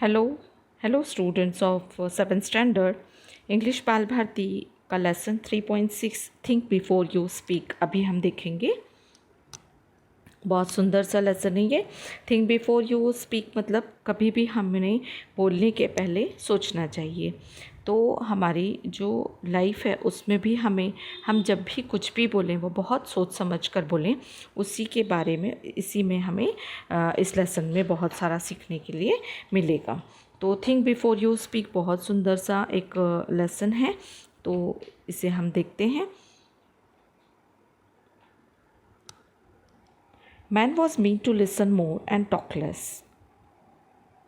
Hello hello students of 7th standard English बाल भारती का lesson 3.6 think before you speak अभी हम देखेंगे। बहुत सुंदर सा लेसन है ये। थिंक बिफोर यू स्पीक मतलब कभी भी हमें बोलने के पहले सोचना चाहिए। तो हमारी जो लाइफ है उसमें भी हम जब भी कुछ भी बोलें वो बहुत सोच समझ कर बोलें। उसी के बारे में इसी में हमें इस लेसन में बहुत सारा सीखने के लिए मिलेगा। तो थिंक बिफोर यू स्पीक बहुत सुंदर सा एक लेसन है, तो इसे हम देखते हैं। Man was meant to listen more and talk less.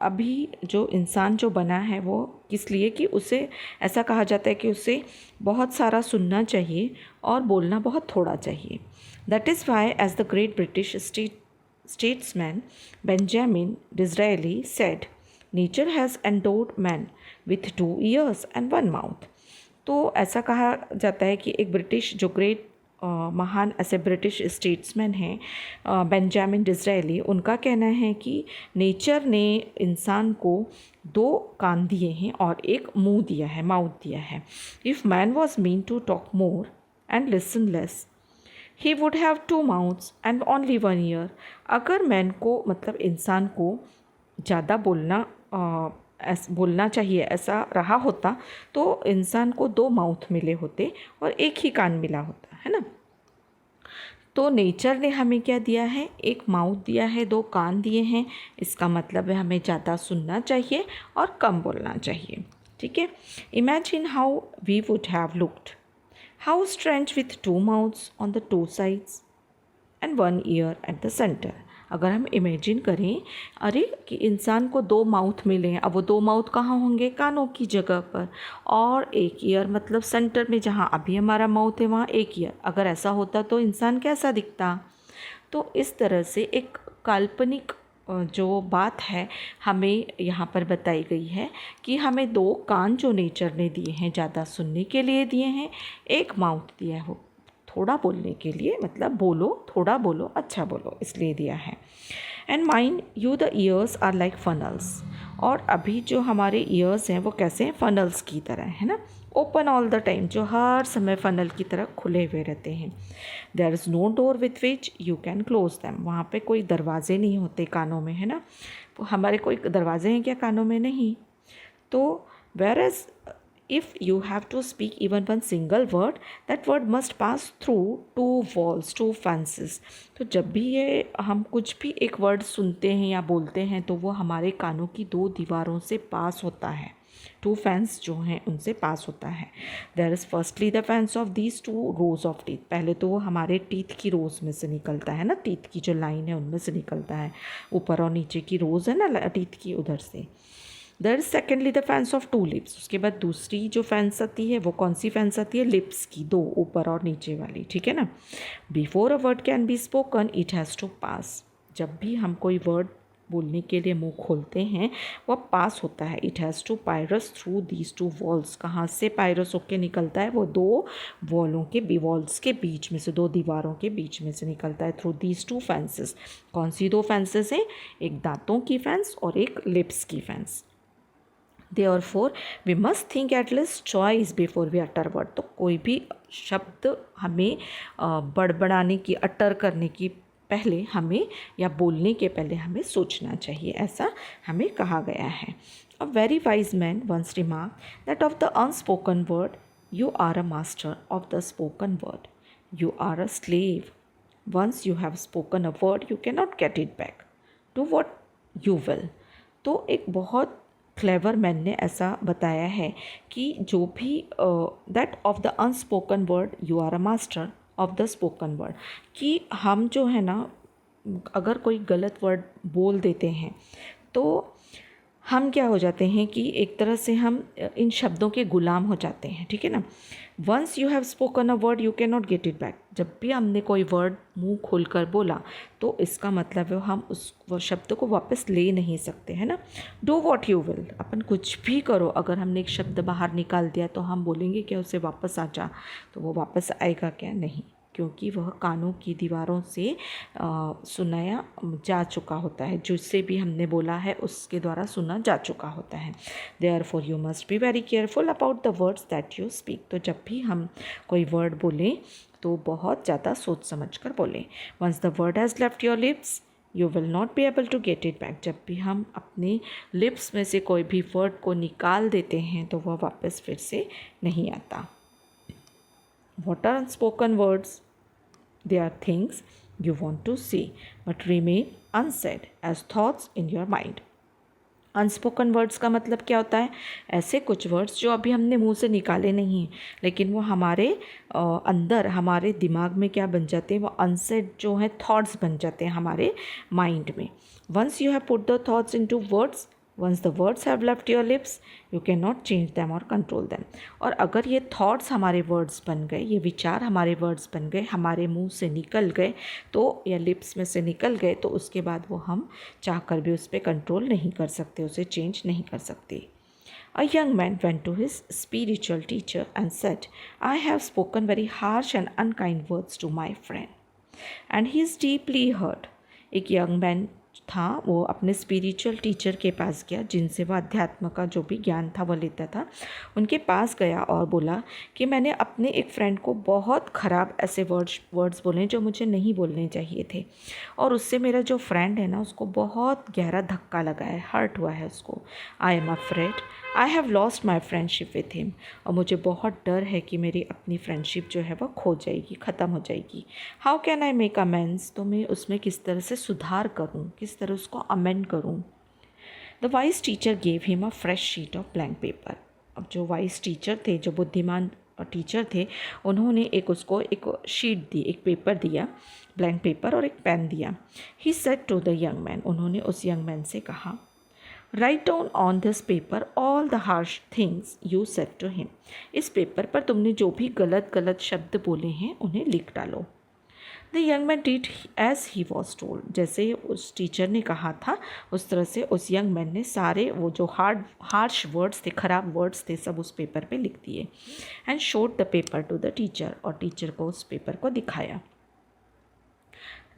अभी जो इंसान जो बना है वो किस लिए कि उसे ऐसा कहा जाता है कि उसे बहुत सारा सुनना चाहिए और बोलना बहुत थोड़ा चाहिए। That is why as the great British statesman Benjamin Disraeli said, nature has endowed man with 2 ears and 1 mouth. तो ऐसा कहा जाता है कि एक ब्रिटिश जो ग्रेट महान ऐसे ब्रिटिश स्टेट्समैन हैं बेंजामिन डिज़रायली, उनका कहना है कि नेचर ने इंसान को 2 कान दिए हैं और एक मुंह दिया है, माउथ दिया है। If man was meant to talk more and listen less he would have 2 mouths and only 1 ear। अगर मैन को मतलब इंसान को ज़्यादा बोलना चाहिए ऐसा रहा होता तो इंसान को 2 माउथ मिले होते और एक ही कान मिला होता, है ना। तो नेचर ने हमें क्या दिया है, एक माउथ दिया है, 2 कान दिए हैं। इसका मतलब है हमें ज़्यादा सुनना चाहिए और कम बोलना चाहिए। ठीक है। Imagine how we would have looked, how strange with 2 mouths on the 2 sides and 1 ear at the center. अगर हम इमेजिन करें अरे कि इंसान को 2 माउथ मिले हैं, अब वो 2 माउथ कहाँ होंगे, कानों की जगह पर, और 1 ईयर मतलब सेंटर में जहाँ अभी हमारा माउथ है वहाँ 1 ईयर। अगर ऐसा होता तो इंसान कैसा दिखता। तो इस तरह से एक काल्पनिक जो बात है हमें यहाँ पर बताई गई है कि हमें 2 कान जो नेचर ने दिए हैं ज़्यादा सुनने के लिए दिए हैं, एक माउथ दिया है वो थोड़ा बोलने के लिए, मतलब बोलो थोड़ा बोलो अच्छा बोलो इसलिए दिया है। And mind you the ears are like funnels. और अभी जो हमारे ईयर्स हैं वो कैसे हैं, फनल्स की तरह है ना, ओपन ऑल द टाइम, जो हर समय फनल की तरह खुले हुए रहते हैं। There is no door with which you can close them. वहाँ पे कोई दरवाजे नहीं होते कानों में, है ना। हमारे कोई दरवाजे हैं क्या कानों में, नहीं। तो whereas if you have to speak even one single word, that word must pass through 2 walls, 2 fences। तो जब भी ये हम कुछ भी एक वर्ड सुनते हैं या बोलते हैं तो वो हमारे कानों की 2 दीवारों से पास होता है, 2 फैंस जो हैं उनसे पास होता है। There is firstly the fence of these 2 rows of teeth. पहले तो वो हमारे टीथ की रोज में से निकलता है ना, टीथ की जो लाइन है उनमें से निकलता है, ऊपर और नीचे की रोज है ना टीथ की, उधर से। There is secondly the fence of 2 lips. उसके बाद दूसरी जो फैंस आती है वो कौन सी फैंस आती है, लिप्स की 2, ऊपर और नीचे वाली, ठीक है ना। Before a word can be spoken it has to pass. जब भी हम कोई वर्ड बोलने के लिए मुंह खोलते हैं वह पास होता है। It has to pass through these 2 walls. कहाँ से पायरस होके निकलता है, वो 2 वॉलों के वॉल्स के बीच में से, 2 दीवारों के बीच में से निकलता है, थ्रू दीज 2 फैंसेस। कौन सी 2 फैंसेस हैं, एक दांतों की फैंस और एक लिप्स की fans. Therefore, we must think at least twice before we utter word। तो कोई भी शब्द हमें बड़बड़ाने की, अटर करने की पहले हमें या बोलने के पहले हमें सोचना चाहिए, ऐसा हमें कहा गया है। A very wise man once remarked that of the unspoken word you are a master of the spoken word you are a slave। Once you have spoken a word you cannot get it back, do what you will। तो एक बहुत clever man ने ऐसा बताया है कि जो भी that of the unspoken word you are a master of the spoken word, कि हम जो है ना अगर कोई गलत वर्ड बोल देते हैं तो हम क्या हो जाते हैं कि एक तरह से हम इन शब्दों के गुलाम हो जाते हैं, ठीक है ना। Once you have spoken a word you can not get it back. जब भी हमने कोई वर्ड मुंह खोल कर बोला तो इसका मतलब है हम उस शब्द को वापस ले नहीं सकते, है ना। डू वॉट यू विल, अपन कुछ भी करो, अगर हमने एक शब्द बाहर निकाल दिया तो हम बोलेंगे क्या उसे वापस आ जा, तो वो वापस आएगा क्या, नहीं। क्योंकि वह कानों की दीवारों से सुनाया जा चुका होता है, जिससे भी हमने बोला है उसके द्वारा सुना जा चुका होता है। Therefore you must be very careful about the words that you speak. तो जब भी हम कोई वर्ड बोलें तो बहुत ज़्यादा सोच समझ कर बोलें। Once the word has left your lips you will not be able to get it back. जब भी हम अपने लिप्स में से कोई भी वर्ड को निकाल देते हैं तो वह वापस फिर से नहीं आता। What are unspoken words? They are things you want to say but remain unsaid as thoughts in your mind. Unspoken words का मतलब क्या होता है? ऐसे कुछ वर्ड्स जो अभी हमने मुंह से निकाले नहीं हैं, लेकिन वो हमारे अंदर, हमारे दिमाग में क्या बन जाते हैं, वो अनसेड जो है थॉट्स बन जाते हैं हमारे माइंड में। Once you have put the thoughts into words, once the words have left your lips you can not change them और कंट्रोल दैम। और अगर ये थॉट्स हमारे वर्ड्स बन गए, ये विचार हमारे वर्ड्स बन गए, हमारे मुंह से निकल गए तो, या लिप्स में से निकल गए तो उसके बाद वो हम चाह कर भी उस पर कंट्रोल नहीं कर सकते, उसे चेंज नहीं कर सकते। A young man went to his spiritual teacher and said, I have spoken very harsh and unkind words to my friend and he is deeply hurt. एक यंग मैन था, वो अपने स्पिरिचुअल टीचर के पास गया, जिनसे वह अध्यात्म का जो भी ज्ञान था वो लेता था। उनके पास गया और बोला कि मैंने अपने एक फ्रेंड को बहुत ख़राब ऐसे वर्ड्स बोले जो मुझे नहीं बोलने चाहिए थे, और उससे मेरा जो फ्रेंड है ना उसको बहुत गहरा धक्का लगा है, हर्ट हुआ है उसको। I am afraid I have lost my friendship with him. और मुझे बहुत डर है कि मेरी अपनी फ्रेंडशिप जो है वह खो जाएगी, ख़त्म हो जाएगी। How can I make amends? तो मैं उसमें किस तरह से सुधार करूँ, किस तरह उसको अमेंड करूँ। The vice teacher gave him a fresh sheet of blank paper. अब जो वाइस टीचर थे, जो बुद्धिमान टीचर थे, उन्होंने उसको एक शीट दी, एक पेपर दिया, ब्लैंक पेपर, और एक पेन दिया। He said to the young man, उन्होंने उस यंग मैन से कहा, write down on this paper all the harsh things you said to him. इस पेपर पर तुमने जो भी गलत शब्द बोले हैं उन्हें लिख डालो। The young man did as he was told. जैसे उस टीचर ने कहा था उस तरह से उस यंग मैन ने सारे वो जो हार्श वर्ड्स थे, ख़राब वर्ड्स थे, सब उस पेपर पे लिख दिए। And showed the paper two the teacher, और टीचर को उस पेपर को दिखाया।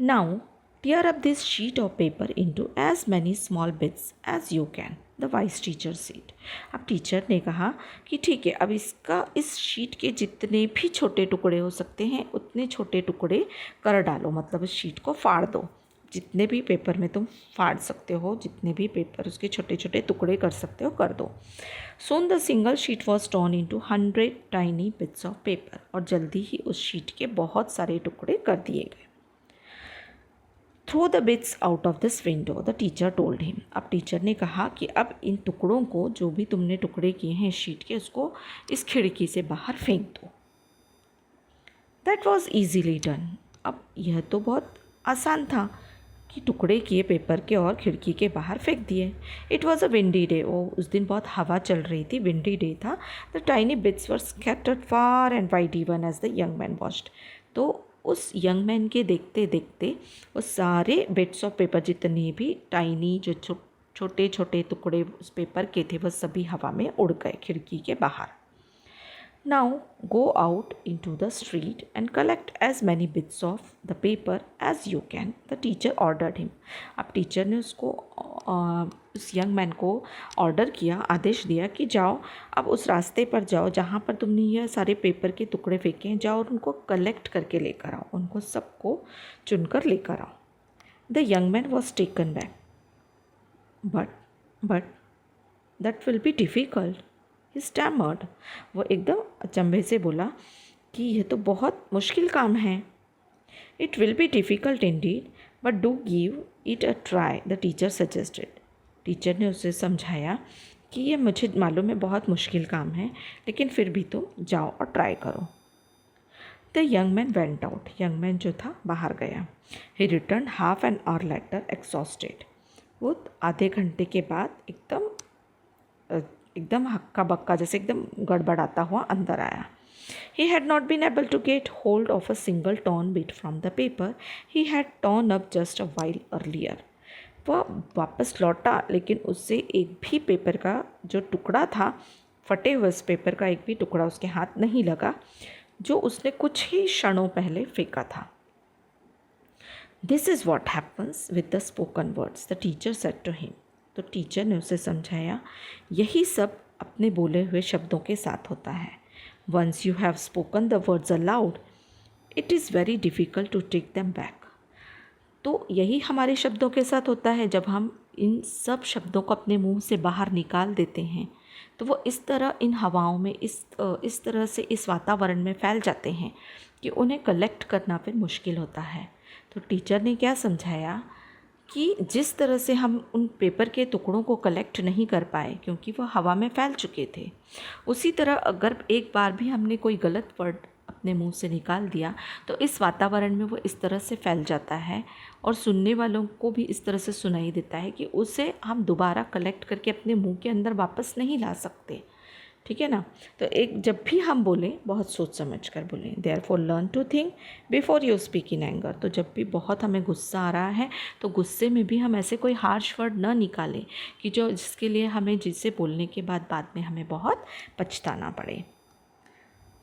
Now tear up this sheet of paper into as many small bits as you can, the wise teacher said. अब टीचर ने कहा कि ठीक है, अब इस शीट के जितने भी छोटे टुकड़े हो सकते हैं उतने छोटे टुकड़े कर डालो, मतलब इस शीट को फाड़ दो। जितने भी पेपर में तुम फाड़ सकते हो, जितने भी पेपर उसके छोटे छोटे टुकड़े कर सकते हो कर दो। Soon the single sheet was torn into 100 tiny bits of paper, और जल्दी ही उस शीट के बहुत सारे टुकड़े कर दिए गए। Throw the bits out of this window, the teacher told him. अब टीचर ने कहा कि अब इन टुकड़ों को, जो भी तुमने टुकड़े किए हैं शीट के, उसको इस खिड़की से बाहर फेंक दो। That was easily done. अब यह तो बहुत आसान था कि टुकड़े किए पेपर के और खिड़की के बाहर फेंक दिए। It was a windy day, वो उस दिन बहुत हवा चल रही थी, विंडी डे था। The tiny bits were scattered far and wide even as the young man watched. तो उस यंग मैन के देखते देखते वो सारे बिट्स ऑफ पेपर, जितने भी टाइनी जो छोटे छोटे टुकड़े उस पेपर के थे, वह सभी हवा में उड़ गए खिड़की के बाहर। Now go out into the street and collect as many bits of the paper as you can, the teacher ordered him. अब टीचर ने उसको उस यंग मैन को ऑर्डर किया, आदेश दिया कि जाओ, अब उस रास्ते पर जाओ जहाँ पर तुमने यह सारे पेपर के टुकड़े फेंके हैं, जाओ और उनको कलेक्ट करके लेकर आओ, उनको सबको चुनकर लेकर आओ। The young man was taken back, but that will be difficult, he stammered. वो एकदम अचंभे से बोला कि यह तो बहुत मुश्किल काम है। It will be difficult Indeed but do give it a try, the teacher suggested. Teacher ने उसे समझाया कि ये मुझे मालूम है बहुत मुश्किल काम है, लेकिन फिर भी तुम जाओ और ट्राई करो। The young man went out, young man जो था बाहर गया। He return half an hour later exhausted. वो आधे घंटे के बाद एकदम हक्का बक्का, जैसे एकदम गड़बड़ाता हुआ अंदर आया। He had not been able to get hold of a single torn bit from the paper he had torn up just a while earlier. वह वापस लौटा, लेकिन उससे एक भी पेपर का जो टुकड़ा था, फटे हुए उस पेपर का एक भी टुकड़ा उसके हाथ नहीं लगा, जो उसने कुछ ही क्षणों पहले फेंका था। This is what happens with the spoken words, the teacher said to him. तो टीचर ने उसे समझाया, यही सब अपने बोले हुए शब्दों के साथ होता है। Once you have spoken the words aloud, it is very difficult to take them back. तो यही हमारे शब्दों के साथ होता है, जब हम इन सब शब्दों को अपने मुंह से बाहर निकाल देते हैं तो वो इस तरह इन हवाओं में इस तरह से इस वातावरण में फैल जाते हैं कि उन्हें कलेक्ट करना फिर मुश्किल होता है। तो टीचर ने क्या समझाया कि जिस तरह से हम उन पेपर के टुकड़ों को कलेक्ट नहीं कर पाए क्योंकि वो हवा में फैल चुके थे, उसी तरह अगर एक बार भी हमने कोई गलत वर्ड अपने मुंह से निकाल दिया तो इस वातावरण में वो इस तरह से फैल जाता है और सुनने वालों को भी इस तरह से सुनाई देता है कि उसे हम दोबारा कलेक्ट करके अपने मुंह के अंदर वापस नहीं ला सकते। ठीक है ना। तो एक जब भी हम बोलें बहुत सोच समझ कर बोलें। Therefore learn to think before you speak in anger. तो जब भी बहुत हमें गुस्सा आ रहा है तो गुस्से में भी हम ऐसे कोई हार्श वर्ड ना निकालें कि जिसके लिए हमें जिसे बोलने के बाद में हमें बहुत पछताना पड़े।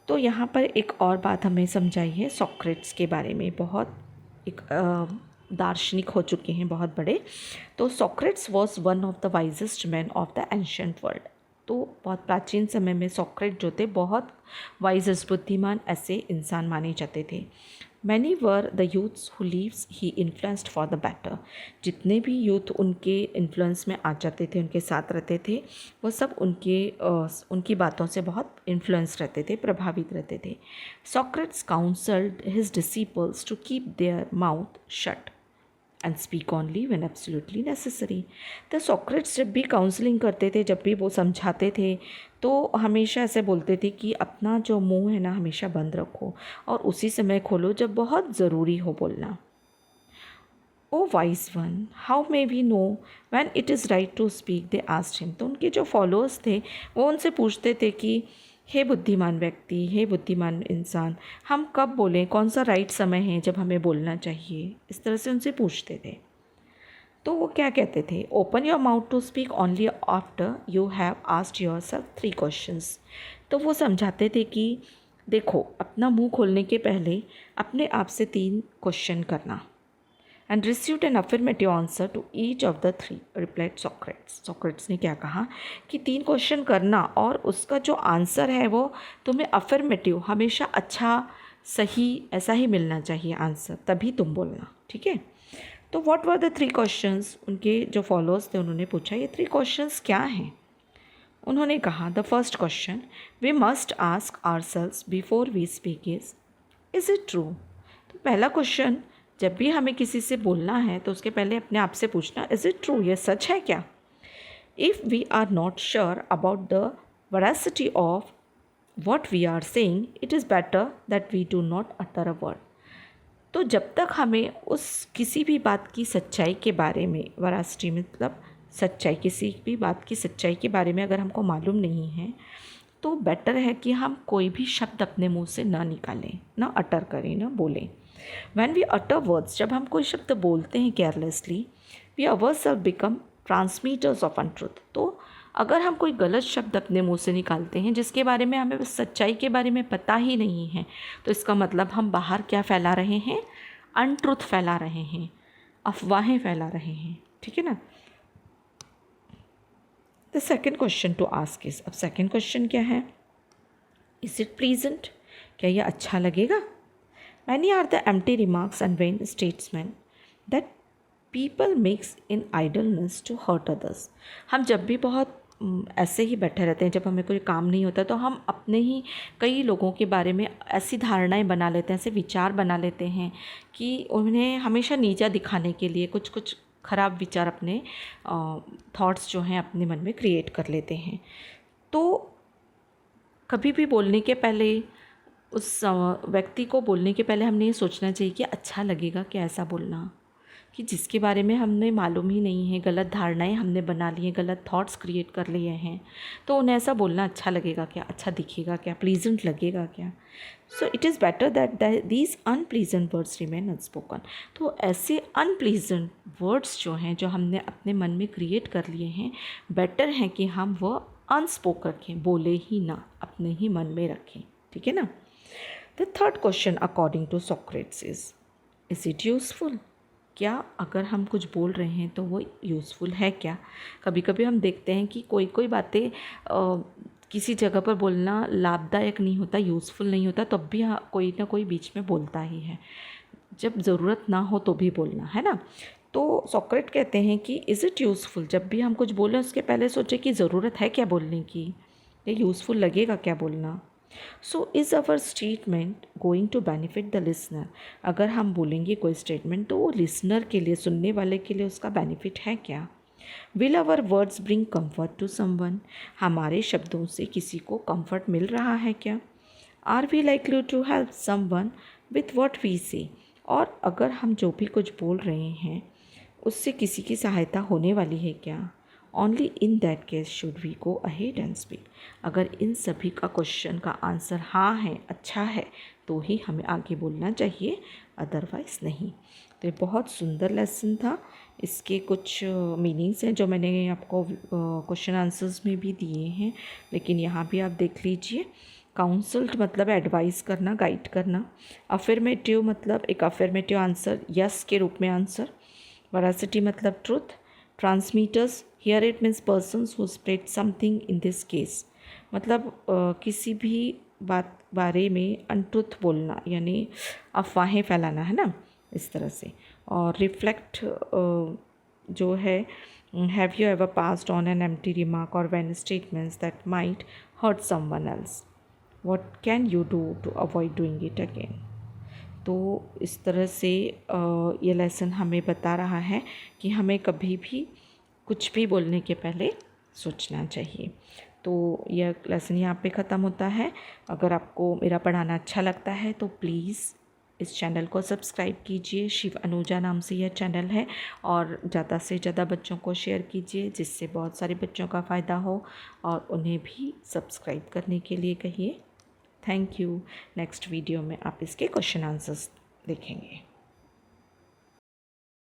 तो यहाँ पर एक और बात हमें समझाई है सॉक्रेट्स के बारे में। बहुत एक दार्शनिक हो चुके हैं बहुत बड़े। तो Socrates was one of the wisest man of the ancient world. तो बहुत प्राचीन समय में सॉक्रेट जो थे बहुत वाइजेस्ट बुद्धिमान ऐसे इंसान माने जाते थे। Many were the youths who leaves he influenced for the better. जितने भी यूथ उनके इन्फ्लुएंस में आ जाते थे, उनके साथ रहते थे, वो सब उनकी बातों से बहुत इन्फ्लुएंस रहते थे, प्रभावित रहते थे। Socrates counselled his disciples to keep their mouth shut and speak only when absolutely necessary. तो सॉक्रेट्स जब भी काउंसलिंग करते थे, जब भी वो समझाते थे, तो हमेशा ऐसे बोलते थे कि अपना जो मुंह है ना हमेशा बंद रखो और उसी समय खोलो जब बहुत ज़रूरी हो बोलना। O wise one, how may we know when it is right to speak, they asked him. तो उनके जो फॉलोअर्स थे वो उनसे पूछते थे कि हे बुद्धिमान व्यक्ति, हे बुद्धिमान इंसान, हम कब बोलें, कौन सा राइट समय है जब हमें बोलना चाहिए, इस तरह से उनसे पूछते थे। तो वो क्या कहते थे, open your mouth to speak only after you have asked yourself 3 questions. तो वो समझाते थे कि देखो, अपना मुंह खोलने के पहले अपने आप से 3 क्वेश्चन करना। And received an affirmative answer to each of the 3, replied Socrates. Socrates ने क्या कहा कि 3 क्वेश्चन करना और उसका जो आंसर है वो तुम्हें अफर्मेटिव, हमेशा अच्छा, सही, ऐसा ही मिलना चाहिए आंसर, तभी तुम बोलना। ठीक है। तो व्हाट वर द 3 क्वेश्चंस? उनके जो फॉलोअर्स थे उन्होंने पूछा ये 3 क्वेश्चंस क्या हैं। उन्होंने कहा, the first question we must ask ourselves before we speak is it true. तो पहला क्वेश्चन, जब भी हमें किसी से बोलना है तो उसके पहले अपने आप से पूछना, इज़ इट ट्रू, ये सच है क्या? If we are not sure about the veracity of what we are saying, it is better that we do not utter a word. तो जब तक हमें उस किसी भी बात की सच्चाई के बारे में, वेरासिटी मतलब सच्चाई, किसी भी बात की सच्चाई के बारे में अगर हमको मालूम नहीं है तो बेटर है कि हम कोई भी शब्द अपने मुंह से ना निकालें, ना अटर करें, ना बोलें। When we utter words, जब हम कोई शब्द बोलते हैं carelessly, we ourselves become transmitters of untruth। तो अगर हम कोई गलत शब्द अपने मुंह से निकालते हैं जिसके बारे में हमें सच्चाई के बारे में पता ही नहीं है, तो इसका मतलब हम बाहर क्या फैला रहे हैं, अनट्रुथ फैला रहे हैं, अफवाहें फैला रहे हैं। ठीक है ना। The second question to ask is, अब सेकेंड क्वेश्चन क्या है, इज इट प्लीजेंट, क्या यह अच्छा लगेगा? Many are the empty remarks and vain statements that people makes in idleness to hurt others। हम जब भी बहुत ऐसे ही बैठे रहते हैं, जब हमें कोई काम नहीं होता तो हम अपने ही कई लोगों के बारे में ऐसी धारणाएं बना लेते हैं, ऐसे विचार बना लेते हैं कि उन्हें हमेशा नीचा दिखाने के लिए कुछ कुछ ख़राब विचार अपने थॉट्स जो हैं अपने मन में क्रिएट कर लेते हैं। तो कभी भी बोलने के पहले उस व्यक्ति को बोलने के पहले हमने ये सोचना चाहिए कि अच्छा लगेगा क्या ऐसा बोलना, कि जिसके बारे में हमें मालूम ही नहीं है, गलत धारणाएं हमने बना ली हैं, गलत थॉट्स क्रिएट कर लिए हैं, तो उन्हें ऐसा बोलना अच्छा लगेगा क्या, अच्छा दिखेगा क्या, प्लीजेंट लगेगा क्या। So it is better that these unpleasant words remain unspoken. तो ऐसे अनप्लीजेंट वर्ड्स जो हैं, जो हमने अपने मन में क्रिएट कर लिए हैं, बेटर हैं कि हम वह अनस्पोकन रखें, बोले ही ना, अपने ही मन में रखें। ठीक है ना। The third question according to Socrates is it useful? क्या अगर हम कुछ बोल रहे हैं तो वो यूज़फुल है क्या? कभी कभी हम देखते हैं कि कोई कोई बातें किसी जगह पर बोलना लाभदायक नहीं होता, यूज़फुल नहीं होता, तब भी कोई ना कोई बीच में बोलता ही है। जब ज़रूरत ना हो तो भी बोलना, है ना। तो सोक्रेट कहते हैं कि इज़ इट यूज़फुल? जब भी हम कुछ बोलें उसके पहले सोचें कि ज़रूरत है क्या बोलने की, ये यूज़फुल लगेगा क्या बोलना। So is our statement going to benefit the listener? अगर हम बोलेंगे कोई स्टेटमेंट तो वो लिसनर के लिए, सुनने वाले के लिए उसका बेनिफिट है क्या? Will our words bring comfort to someone? हमारे शब्दों से किसी को कम्फर्ट मिल रहा है क्या? Are we likely to help someone with what we say? और अगर हम जो भी कुछ बोल रहे हैं उससे किसी की सहायता होने वाली है क्या? Only in that case should we go ahead and speak? अगर इन सभी का क्वेश्चन का आंसर हाँ है, अच्छा है, तो ही हमें आगे बोलना चाहिए, अदरवाइज़ नहीं। तो ये बहुत सुंदर लेसन था। इसके कुछ मीनिंग्स हैं जो मैंने आपको क्वेश्चन आंसर्स में भी दिए हैं, लेकिन यहाँ भी आप देख लीजिए। काउंसल्ड मतलब एडवाइस करना, गाइड करना। अफर्मेटिव मतलब एक अफर्मेटिव आंसर, यस के रूप में आंसर। वरासिटी मतलब truth. Transmitters, here it means persons who spread something, in this case मतलब किसी भी बात बारे में अनट्रुथ बोलना, यानी अफवाहें फैलाना, है ना, इस तरह से। और रिफ्लेक्ट जो है, have you ever passed on an empty remark और when statements that might hurt someone else, what can you do to avoid doing it again? तो इस तरह से ये लेसन हमें बता रहा है कि हमें कभी भी कुछ भी बोलने के पहले सोचना चाहिए। तो यह लेसन यहाँ पे ख़त्म होता है। अगर आपको मेरा पढ़ाना अच्छा लगता है तो प्लीज़ इस चैनल को सब्सक्राइब कीजिए। शिव अनुजा नाम से यह चैनल है, और ज़्यादा से ज़्यादा बच्चों को शेयर कीजिए जिससे बहुत सारे बच्चों का फ़ायदा हो, और उन्हें भी सब्सक्राइब करने के लिए कहिए। Thank you. नेक्स्ट वीडियो में आप इसके क्वेश्चन आंसर्स देखेंगे।